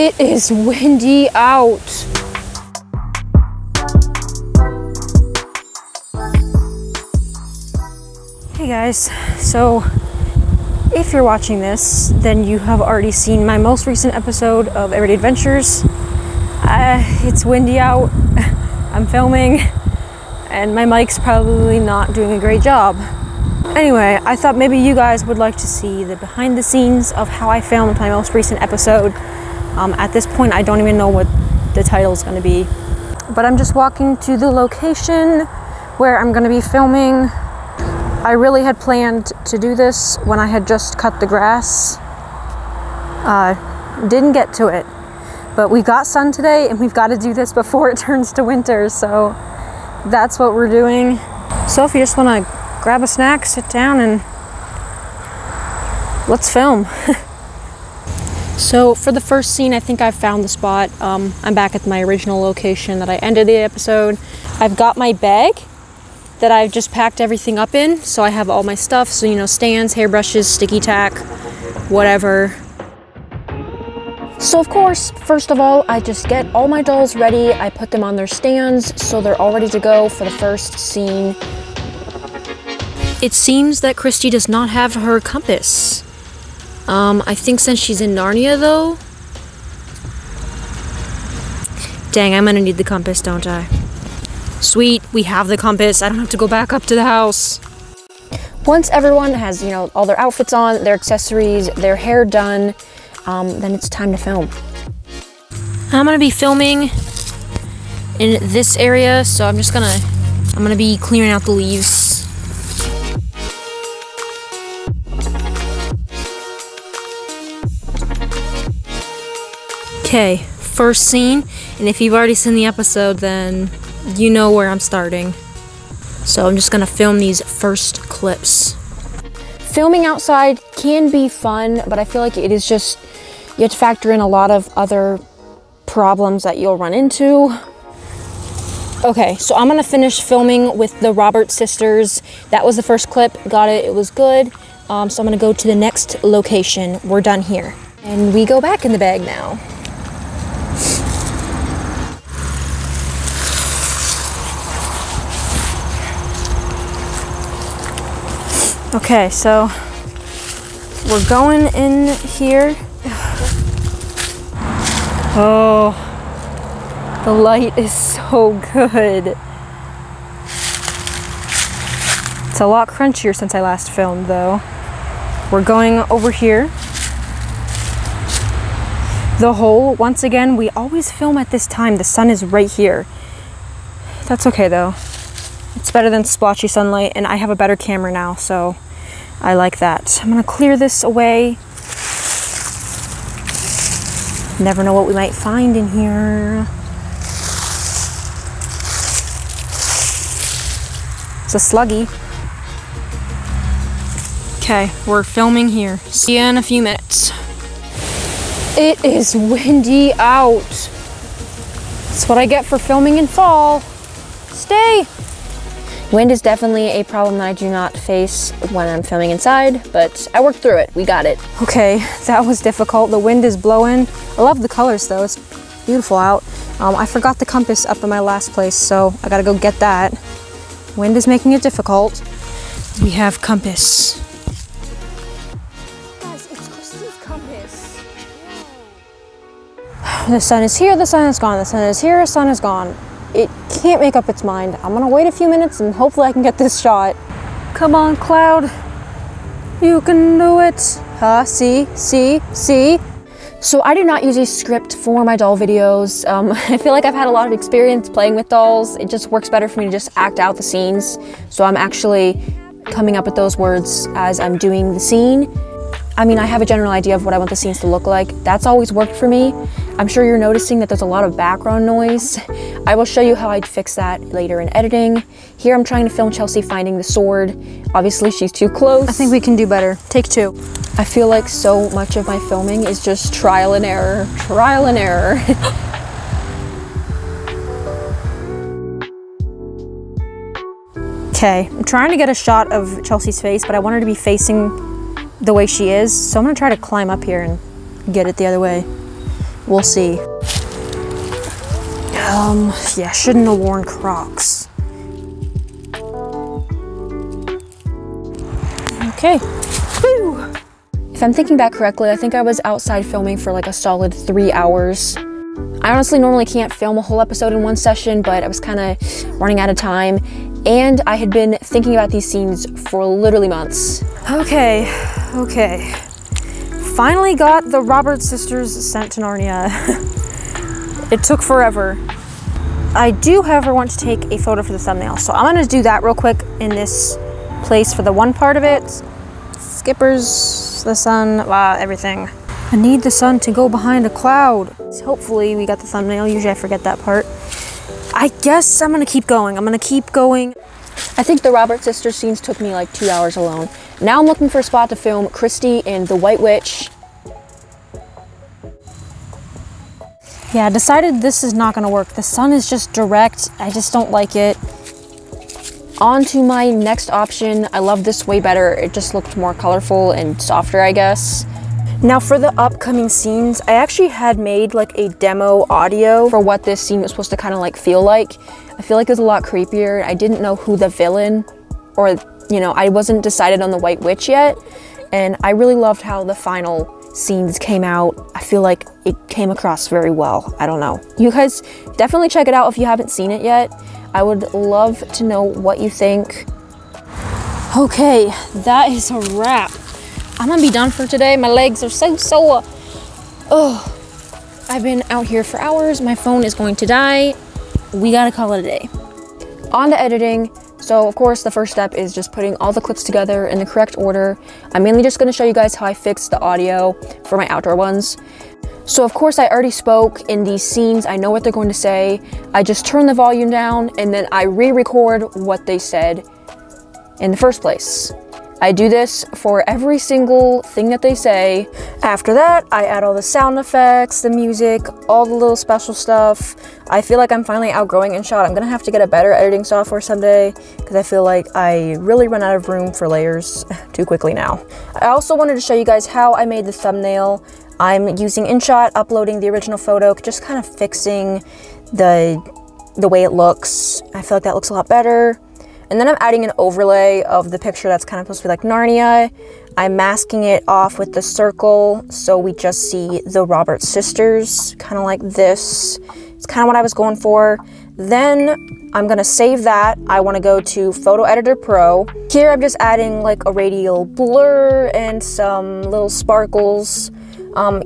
It is windy out. Hey guys, so if you're watching this, then you have already seen my most recent episode of Everyday Adventures. It's windy out, I'm filming, and my mic's probably not doing a great job. Anyway, I thought maybe you guys would like to see the behind the scenes of how I filmed my most recent episode. At this point, I don't even know what the title is going to be. But I'm just walking to the location where I'm going to be filming. I really had planned to do this when I had just cut the grass. Didn't get to it. But we got sun today and we've got to do this before it turns to winter. So that's what we're doing. So if you just want to grab a snack, sit down, and let's film. So for the first scene, I think I've found the spot. I'm back at my original location that I ended the episode. I've got my bag that I've just packed everything up in. So I have all my stuff. So, you know, stands, hairbrushes, sticky tack, whatever. So of course, first of all, I just get all my dolls ready. I put them on their stands so they're all ready to go for the first scene. It seems that Christy does not have her compass. I think since she's in Narnia though. Dang, I'm gonna need the compass, don't I? Sweet, we have the compass. I don't have to go back up to the house. Once everyone has, you know, all their outfits on, their accessories, their hair done, then it's time to film. I'm gonna be filming in this area, so I'm gonna be clearing out the leaves. Okay, first scene, and if you've already seen the episode, then you know where I'm starting. So I'm just gonna film these first clips. Filming outside can be fun, but I feel like it is just, you have to factor in a lot of other problems that you'll run into. Okay, so I'm gonna finish filming with the Roberts sisters. That was the first clip, got it, it was good. So I'm gonna go to the next location. We're done here. And we go back in the bag now. Okay, so we're going in here. Oh, the light is so good. It's a lot crunchier since I last filmed though. We're going over here. The hole, once again, we always film at this time. The sun is right here. That's okay though. It's better than splotchy sunlight, and I have a better camera now, so I like that. I'm gonna clear this away. Never know what we might find in here. It's a sluggy. Okay, we're filming here. See you in a few minutes. It is windy out. That's what I get for filming in fall. Stay. Wind is definitely a problem that I do not face when I'm filming inside, but I worked through it. We got it. Okay, that was difficult. The wind is blowing. I love the colors though. It's beautiful out. I forgot the compass up in my last place, so I gotta go get that. Wind is making it difficult. We have compass. Guys, it's Christy's compass. The sun is here, the sun is gone. The sun is here, the sun is gone. It can't make up its mind. I'm gonna wait a few minutes and hopefully I can get this shot. Come on, Cloud. You can do it. Huh? See? See? See? So I do not use a script for my doll videos. I feel like I've had a lot of experience playing with dolls. It just works better for me to just act out the scenes. So I'm actually coming up with those words as I'm doing the scene. I mean, I have a general idea of what I want the scenes to look like. That's always worked for me. I'm sure you're noticing that there's a lot of background noise. I will show you how I'd fix that later in editing. Here I'm trying to film Chelsea finding the sword. Obviously she's too close. I think we can do better. Take two. I feel like so much of my filming is just trial and error, trial and error. Okay, I'm trying to get a shot of Chelsea's face, but I want her to be facing the way she is. So I'm gonna try to climb up here and get it the other way. We'll see. Yeah, shouldn't have worn Crocs. Okay. Woo! If I'm thinking back correctly, I think I was outside filming for like a solid 3 hours. I honestly normally can't film a whole episode in one session, but I was kind of running out of time, and I had been thinking about these scenes for literally months. Okay. Finally got the Roberts sisters sent to Narnia. It took forever. I do, however, want to take a photo for the thumbnail, so I'm gonna do that real quick in this place for the one part of it. Skippers, the sun, everything. I need the sun to go behind a cloud. So hopefully we got the thumbnail. Usually I forget that part. I guess I'm gonna keep going. I think the Roberts sisters scenes took me like 2 hours alone. Now I'm looking for a spot to film Christy and the White Witch. Yeah, I decided this is not gonna work. The sun is just direct. I just don't like it. On to my next option. I love this way better. It just looked more colorful and softer, I guess. Now for the upcoming scenes, I actually had made like a demo audio for what this scene was supposed to kind of like feel like. I feel like it was a lot creepier. I didn't know who the villain, or you know, I wasn't decided on the White Witch yet. And I really loved how the final scenes came out. I feel like it came across very well. I don't know. You guys definitely check it out if you haven't seen it yet. I would love to know what you think. Okay, that is a wrap. I'm gonna be done for today. My legs are so sore. Oh, I've been out here for hours. My phone is going to die. We gotta call it a day. On to editing. So of course the first step is just putting all the clips together in the correct order. I'm mainly just gonna show you guys how I fixed the audio for my outdoor ones. So of course I already spoke in these scenes. I know what they're going to say. I just turn the volume down and then I re-record what they said in the first place. I do this for every single thing that they say. After that, I add all the sound effects, the music, all the little special stuff. I feel like I'm finally outgrowing InShot. I'm gonna have to get a better editing software someday because I feel like I really run out of room for layers too quickly now. I also wanted to show you guys how I made the thumbnail. I'm using InShot, uploading the original photo, just kind of fixing the way it looks. I feel like that looks a lot better. And then I'm adding an overlay of the picture that's kind of supposed to be like Narnia. I'm masking it off with the circle so we just see the Roberts sisters, kind of like this. It's kind of what I was going for. Then I'm gonna save that. I wanna go to Photo Editor Pro. Here I'm just adding like a radial blur and some little sparkles.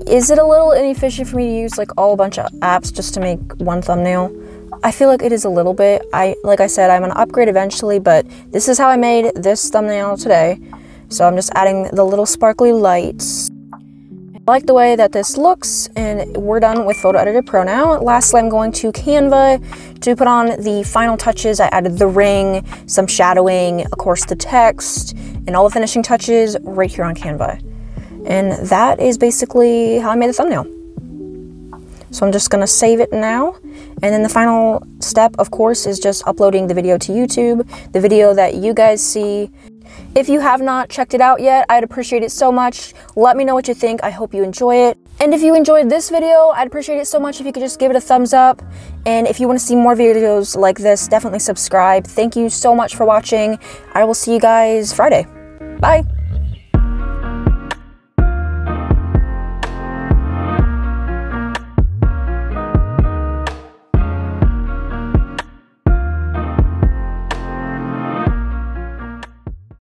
Is it a little inefficient for me to use like a bunch of apps just to make one thumbnail? I feel like it is a little bit. Like I said, I'm gonna upgrade eventually, but this is how I made this thumbnail today. So I'm just adding the little sparkly lights. I like the way that this looks, and we're done with Photo Editor Pro now. Lastly, I'm going to Canva to put on the final touches. I added the ring, some shadowing, of course the text, and all the finishing touches right here on Canva. And that is basically how I made the thumbnail. So I'm just gonna save it now. And then the final step, of course, is just uploading the video to YouTube, the video that you guys see. If you have not checked it out yet, I'd appreciate it so much. Let me know what you think. I hope you enjoy it. And if you enjoyed this video, I'd appreciate it so much if you could just give it a thumbs up. And if you want to see more videos like this, definitely subscribe. Thank you so much for watching. I will see you guys Friday. Bye.